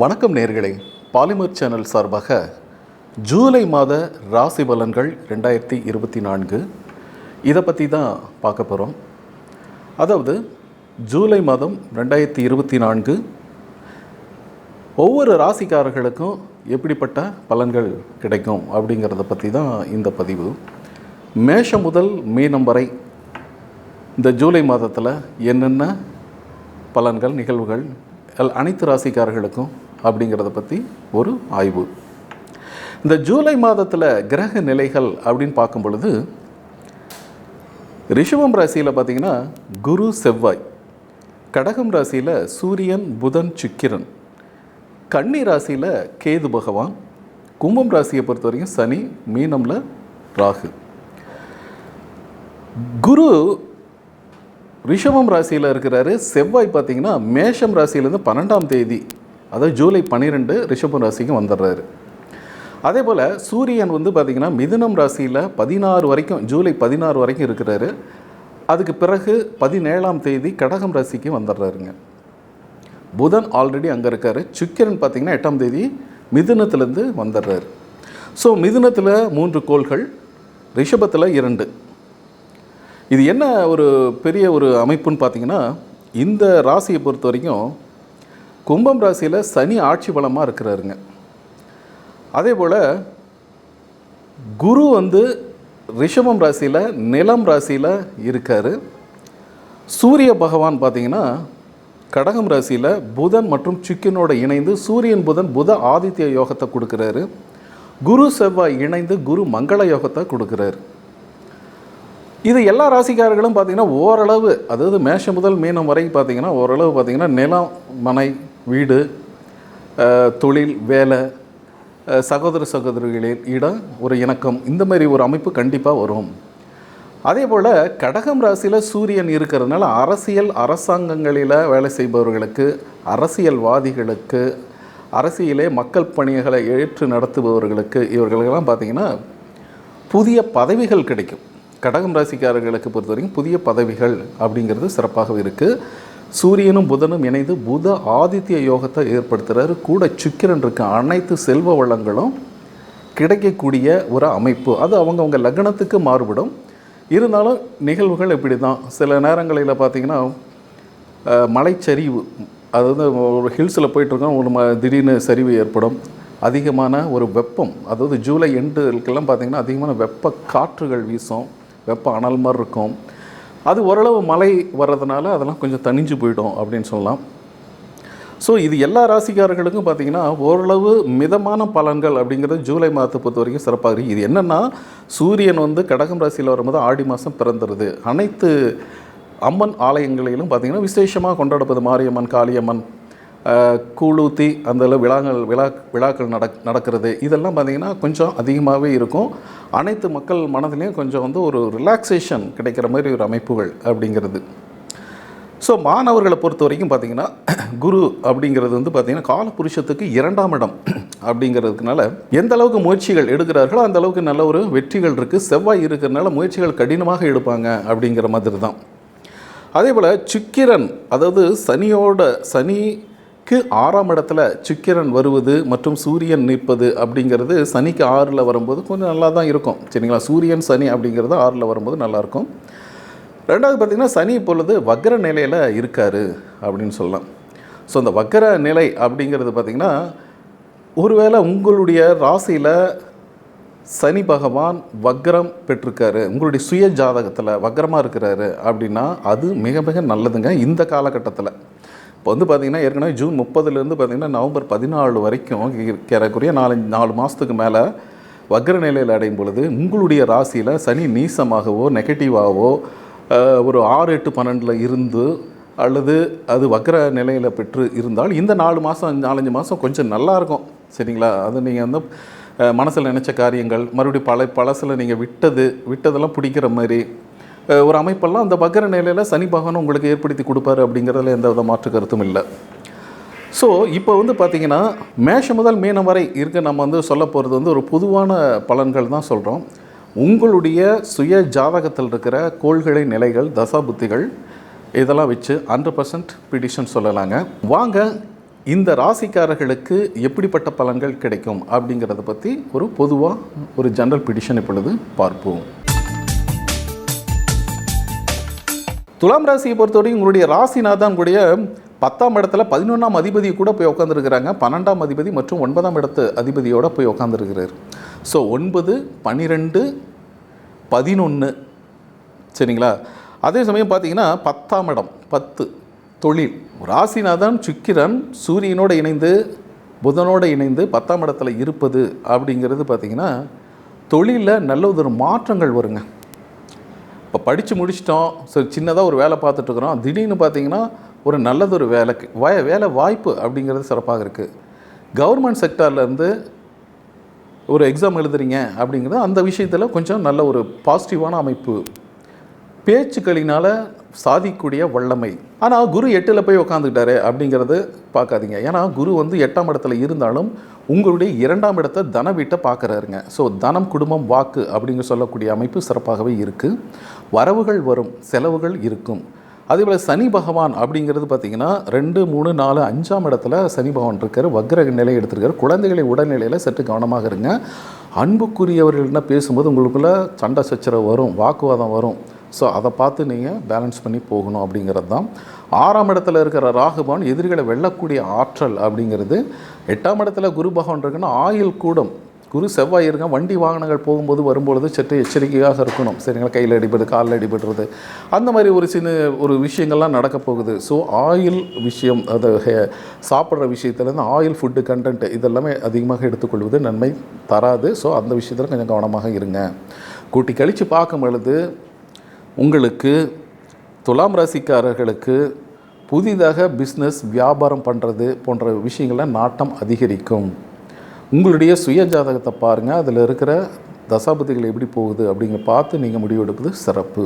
வணக்கம் நேயர்களே, polymer channel சார்பாக ஜூலை மாத ராசி பலன்கள் 2024 இதை பற்றி தான் பார்க்க போகிறோம். அதாவது ஜூலை மாதம் 2024 ஒவ்வொரு ராசிக்காரர்களுக்கும் எப்படிப்பட்ட பலன்கள் கிடைக்கும் அப்படிங்கிறத பற்றி தான் இந்த பதிவு. மேஷம் முதல் மீனம் வரை இந்த ஜூலை மாதத்தில் என்னென்ன பலன்கள் நிகழ்வுகள் அனைத்து ராசிக்காரர்களுக்கும் அப்படிங்கிறத பற்றி ஒரு ஆய்வு. இந்த ஜூலை மாதத்தில் கிரக நிலைகள் அப்படின்னு பார்க்கும் பொழுது ரிஷபம் ராசியில் பார்த்திங்கன்னா குரு செவ்வாய், கடகம் ராசியில் சூரியன் புதன் சுக்கிரன், கன்னி ராசியில் கேது பகவான், கும்பம் ராசியை பொறுத்த வரைக்கும் சனி, மீனமில் ராகு. குரு ரிஷபம் ராசியில் இருக்கிறாரு. செவ்வாய் பார்த்திங்கன்னா மேஷம் ராசியிலேருந்து 12ஆம் தேதி, அதாவது ஜூலை 12 ரிஷபம் ராசிக்கு வந்துடுறாரு. அதே போல் சூரியன் பார்த்திங்கன்னா மிதுனம் ராசியில் 16 வரைக்கும், ஜூலை 16 வரைக்கும் இருக்கிறாரு. அதுக்கு பிறகு 17ஆம் தேதி கடகம் ராசிக்கு வந்துடுறாருங்க. புதன் ஆல்ரெடி அங்கே இருக்கார். சுக்கிரன் பார்த்திங்கன்னா 8ஆம் தேதி மிதுனத்துலேருந்து வந்துடுறாரு. ஸோ மிதுனத்தில் 3 கோள்கள், ரிஷபத்தில் 2. இது என்ன ஒரு பெரிய ஒரு அமைப்புன்னு பார்த்திங்கன்னா, இந்த ராசியை பொறுத்த வரைக்கும் கும்பம் ராசியில் சனி ஆட்சி பலமாக இருக்கிறாருங்க. அதே போல் குரு ரிஷபம் ராசியில் நிலம் ராசியில் இருக்கார். சூரிய பகவான் பார்த்திங்கன்னா கடகம் ராசியில் புதன் மற்றும் சுக்கிரனோட இணைந்து சூரியன் புதன் புத ஆதித்ய யோகத்தை கொடுக்குறாரு. குரு செவ்வாய் இணைந்து குரு மங்கள யோகத்தை கொடுக்குறாரு. இது எல்லா ராசிக்காரர்களும் பார்த்திங்கன்னா ஓரளவு, அதாவது மேஷம் முதல் மீனம் வரை பார்த்திங்கன்னா ஓரளவு பார்த்திங்கன்னா நிலம், மனை, வீடு, தொழில், வேலை, சகோதர சகோதரிகளில் இடம், ஒரு இணக்கம், இந்த மாதிரி ஒரு அமைப்பு கண்டிப்பாக வரும். அதே போல் கடகம் ராசியில் சூரியன் இருக்கிறதுனால அரசியல் அரசாங்கங்களில் வேலை செய்பவர்களுக்கு, அரசியல்வாதிகளுக்கு, அரசியலே மக்கள் பணிகளை ஏற்று நடத்துபவர்களுக்கு, இவர்களுக்கெல்லாம் பார்த்திங்கன்னா புதிய பதவிகள் கிடைக்கும். கடகம் ராசிக்காரர்களுக்கு பொறுத்த வரைக்கும் புதிய பதவிகள் அப்படிங்கிறது சிறப்பாக இருக்குது. சூரியனும் புதனும் இணைந்து புத ஆதித்ய யோகத்தை ஏற்படுத்துகிறாரு. கூட சுக்கிரன் இருக்க அனைத்து செல்வ வளங்களும் கிடைக்கக்கூடிய ஒரு அமைப்பு. அது அவங்கவுங்க லக்னத்துக்கு மாறுபடும். இருந்தாலும் நிகழ்வுகள் இப்படி தான். சில நேரங்களில் பார்த்திங்கன்னா மலைச்சரிவு, அதாவது ஒரு ஹில்ஸில் போயிட்டுருக்கோம், ஒரு திடீர்னு சரிவு ஏற்படும். அதிகமான ஒரு வெப்பம், அதாவது ஜூலை எண்டுக்கெல்லாம் பார்த்திங்கன்னா அதிகமான வெப்ப காற்றுகள் வீசும், வெப்ப அனல் மாதிரி இருக்கும். அது ஓரளவு மழை வர்றதுனால அதெல்லாம் கொஞ்சம் தணிஞ்சு போயிடும் அப்படின்னு சொல்லலாம். ஸோ இது எல்லா ராசிக்காரர்களுக்கும் பார்த்திங்கன்னா ஓரளவு மிதமான பலன்கள் அப்படிங்கிறது ஜூலை மாதத்தை பொறுத்த வரைக்கும் சிறப்பாக இருக்குது. இது என்னென்னா, சூரியன் கடகம் ராசியில் வரும்போது ஆடி மாதம் பிறந்துடுது. அனைத்து அம்மன் ஆலயங்களிலும் பார்த்திங்கன்னா விசேஷமாக கொண்டாடப்படுது. மாரியம்மன், காளியம்மன், கூழூத்தி, அந்த விழாக்கள் நடக்கிறது. இதெல்லாம் பார்த்திங்கன்னா கொஞ்சம் அதிகமாகவே இருக்கும். அனைத்து மக்கள் மனதிலையும் கொஞ்சம் ஒரு ரிலாக்ஸேஷன் கிடைக்கிற மாதிரி ஒரு அமைப்புகள் அப்படிங்கிறது. ஸோ மாணவர்களை பொறுத்த வரைக்கும் பார்த்திங்கன்னா குரு அப்படிங்கிறது பார்த்திங்கன்னா காலபுருஷத்துக்கு 2ஆம் இடம் அப்படிங்கிறதுனால எந்த அளவுக்கு முயற்சிகள் எடுக்கிறார்களோ அந்த அளவுக்கு நல்ல ஒரு வெற்றிகள் இருக்குது. செவ்வாய் இருக்கிறதுனால முயற்சிகள் கடினமாக எடுப்பாங்க அப்படிங்கிற மாதிரி தான். அதே போல் சுக்கிரன், அதாவது சனிக்கு 6ஆம் இடத்துல சுக்கிரன் வருவது மற்றும் சூரியன் நிற்பது அப்படிங்கிறது சனிக்கு 6ல் வரும்போது கொஞ்சம் நல்லா தான் இருக்கும். சரிங்களா? சூரியன் சனி அப்படிங்கிறது 6ல் வரும்போது நல்லாயிருக்கும். ரெண்டாவது பார்த்திங்கன்னா சனி இப்பொழுது வக்ர நிலையில் இருக்கார் அப்படின்னு சொல்லலாம். ஸோ அந்த வக்ர நிலை அப்படிங்கிறது பார்த்திங்கன்னா, ஒருவேளை உங்களுடைய ராசியில் சனி பகவான் வக்ரம் பெற்றிருக்காரு, உங்களுடைய சுய ஜாதகத்தில் வக்ரமாக இருக்கிறாரு அப்படின்னா அது மிக மிக நல்லதுங்க இந்த காலகட்டத்தில். இப்போ பார்த்திங்கன்னா ஏற்கனவே ஜூன் 30லேருந்து பார்த்திங்கன்னா நவம்பர் 14 வரைக்கும் ஏறக்குறைய 4 மாதத்துக்கு மேலே வக்ர நிலையில் அடையும் பொழுது உங்களுடைய ராசியில் சனி நீசமாகவோ நெகட்டிவாகவோ ஒரு 6, 8, 12 இருந்து அல்லது அது வக்ர நிலையில் பெற்று இருந்தால் இந்த 4 மாதம் 4-5 மாதம் கொஞ்சம் நல்லாயிருக்கும். சரிங்களா? அது நீங்கள் மனசில் நினச்ச காரியங்கள் மறுபடியும் பழசில் நீங்கள் விட்டதெல்லாம் பிடிக்கிற மாதிரி ஒரு அமைப்பெல்லாம் அந்த வக்ர நிலையில் சனி பகவான் உங்களுக்கு ஏற்படுத்தி கொடுப்பாரு அப்படிங்கிறதுல எந்த வித மாற்று கருத்தும் இல்லை. ஸோ இப்போ பார்த்திங்கன்னா மேஷம் முதல் மீனம் வரை இருக்க நம்ம சொல்ல போகிறது ஒரு பொதுவான பலன்கள் தான் சொல்கிறோம். உங்களுடைய சுய ஜாதகத்தில் இருக்கிற கோள்களின் நிலைகள், தசா புத்திகள், இதெல்லாம் வச்சு 100% ப்ரிடிக்ஷன் சொல்லலாங்க. வாங்க இந்த ராசிக்காரர்களுக்கு எப்படிப்பட்ட பலன்கள் கிடைக்கும் அப்படிங்கிறத பற்றி ஒரு பொதுவாக ஒரு ஜெனரல் பிடிஷன் இப்பொழுது பார்ப்போம். துலாம் ராசியை பொறுத்தவரைக்கும் உங்களுடைய ராசிநாதன் உங்களுடைய 10ஆம் இடத்துல 11ஆம் அதிபதி கூட போய் உட்காந்துருக்கிறாங்க. 12ஆம் அதிபதி மற்றும் 9ஆம் இடத்து அதிபதியோடு போய் உட்காந்துருக்கிறார். ஸோ 9, 12, 11 சரிங்களா. அதே சமயம் பார்த்தீங்கன்னா 10ஆம் இடம் 10 தொழில், ராசிநாதன் சுக்கிரன் சூரியனோடு இணைந்து புதனோடு இணைந்து 10ஆம் இடத்துல இருப்பது அப்படிங்கிறது பார்த்திங்கன்னா தொழிலில் நல்ல ஒரு மாற்றங்கள் வருங்க. இப்போ படித்து முடிச்சிட்டோம், சரி சின்னதாக ஒரு வேலை பார்த்துட்ருக்குறோம், திடீர்னு பார்த்திங்கன்னா ஒரு நல்லதொரு வேலை வாய்ப்பு அப்படிங்கிறது சிறப்பாக இருக்குது. கவர்மெண்ட் செக்டார்லேருந்து ஒரு எக்ஸாம் எழுதுறீங்க அப்படிங்கிறது அந்த விஷயத்தில் கொஞ்சம் நல்ல ஒரு பாசிட்டிவான அமைப்பு, பேச்சுக்களினால் சாதிக்கக்கூடிய வல்லமை. ஆனால் குரு 8ல் போய் உட்காந்துக்கிட்டாரு அப்படிங்கிறது பார்க்காதீங்க. ஏன்னா குரு 8ஆம் இடத்துல இருந்தாலும் உங்களுடைய 2ஆம் இடத்தை தன வீட்டை பார்க்குறாருங்க. ஸோ தனம், குடும்பம், வாக்கு அப்படிங்க சொல்லக்கூடிய அமைப்பு சிறப்பாகவே இருக்குது. வரவுகள் வரும், செலவுகள் இருக்கும். அதேபோல் சனி பகவான் அப்படிங்கிறது பார்த்திங்கன்னா 2, 3, 4, 5ஆம் இடத்துல சனி பகவான் இருக்கார், வக்ர நிலை எடுத்திருக்காரு. குழந்தைகளின் உடல்நிலையில் சற்று கவனமாக இருங்க. அன்புக்குரியவர்கள்னா பேசும்போது உங்களுக்குள்ள சண்டை சச்சரவு வரும், வாக்குவாதம் வரும். ஸோ அதை பார்த்து நீங்கள் பேலன்ஸ் பண்ணி போகணும் அப்படிங்கிறது தான். 6ஆம் இடத்துல இருக்கிற ராகுபவன் எதிரிகளை வெல்லக்கூடிய ஆற்றல் அப்படிங்கிறது. 8ஆம் இடத்துல குரு பகவான் இருக்குன்னா ஆயுள் கூடும். குரு செவ்வாய் இருங்க, வண்டி வாகனங்கள் போகும்போது வரும்பொழுது சற்று எச்சரிக்கையாக இருக்கணும் சரிங்களா. கையில் அடிபடுறது, காலில் அடிபடுறது, அந்த மாதிரி ஒரு சின்ன ஒரு விஷயங்கள்லாம் நடக்க போகுது. ஸோ ஆயில் விஷயம், அதை சாப்பிட்ற விஷயத்துலேருந்து ஆயில் ஃபுட்டு கண்டென்ட் இதெல்லாமே அதிகமாக எடுத்துக்கொள்வது நன்மை தராது. ஸோ அந்த விஷயத்தில் கொஞ்சம் கவனமாக இருங்க. கூட்டி கழித்து பார்க்கும் பொழுது உங்களுக்கு துலாம் ராசிக்காரர்களுக்கு புதிதாக பிஸ்னஸ் வியாபாரம் பண்ணுறது போன்ற விஷயங்களில் நாட்டம் அதிகரிக்கும். உங்களுடைய சுய ஜாதகத்தை பாருங்கள், அதில் இருக்கிற தசாபதிகள் எப்படி போகுது அப்படிங்க பார்த்து நீங்கள் முடிவெடுப்பது சிறப்பு.